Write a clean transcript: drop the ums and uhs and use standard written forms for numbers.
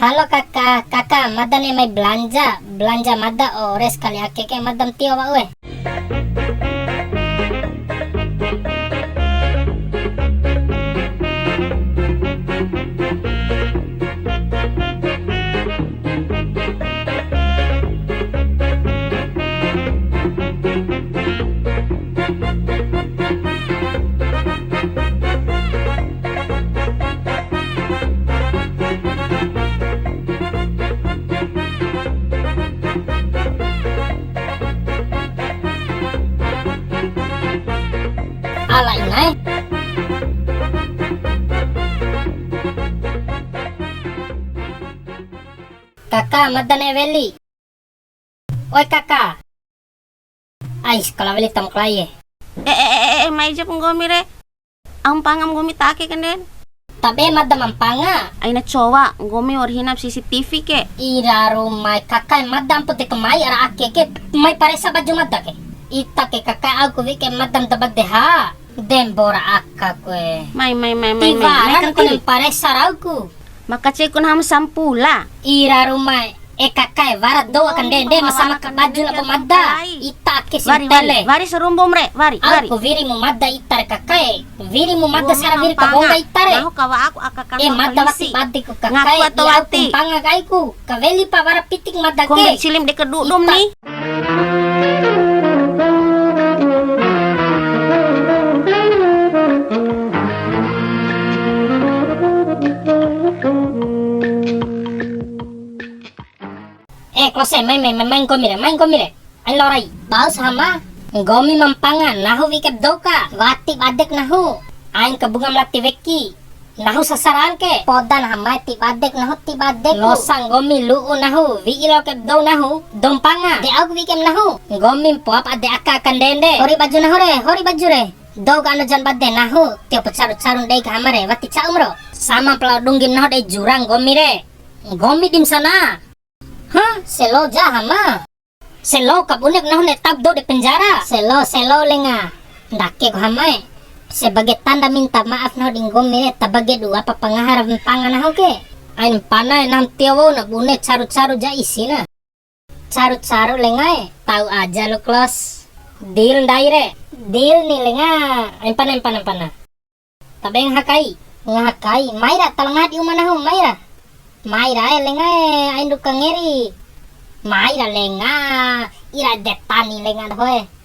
Halo kakak, kakak madan mai belanja mada ore sekali akeke madam tio wa we. Ala inai. Kakak madan veli. Oi kakak. Ais kalau veli tam klaye. Mai jap ngomi re. Ang pangam ngomi take kenden. Tabe madam ampanga. Ay na cowa ngomi or hinap CCTV ke. Ira rumai kakak madam puti kemai ara akeke mai paresa baju madda ke. Ita ke kakak aku wike madam tabag deha. Dembora akka kwe. Mai. Tivaran ko ng paresa rauku. Makacay kun ham sampula. Ira rumai. Kakak varat do akan dende masama ka baju na pumadda. Ita ke sintele. Vari serumbom re. Vari. Aku viri mu madda itar kakak. Viri mu madda sara viri ka bonga itare. Naho kawa aku akakang Madda wati baddi ko kakak. Ngaku atau wati. Panga kaiku. Kaveli pa vara pitik madda Kung ke. silim de kedudum ni. Klose main komire. Ay loray. Bau sama. Gomi mampanga. Nahu wikep doka. Wati badek nahu. Ain kabunga melati veki. Nahu sasaran ke. Podan hamai ti badek nahu ti badek. Losang gomi luu nahu. Wilo kep do nahu. Dompanga. De aku wikem nahu. Gomi puap ade aka akan dende. Hori baju nahu re. Hori baju re. Do kano jan badde nahu. Tio pecarut-carun dei kamare. Wati ca umro. Sama pelau dunggim nahu dei jurang gomi re. Gomi dim sana. Hah, selo jahama. Selo kabunek nahu ne tabdo di penjara. Selo lenga. Dake ko hamai. Sebagai tanda minta maaf nahu ding gomire tabage dua apa pengaharap pangan nahu ke. Ain panai nam tiawo na bune caru-caru ja isina. Caru-caru lenga. Tahu aja lo klos. Deal daire. Deal nih lenga. Ain panai. Tabeng hakai. Ngakai. Maira talangat iuma nahu Maira. Maira lenga ain du kangeri. Maira lenga ira detani lenga hoy.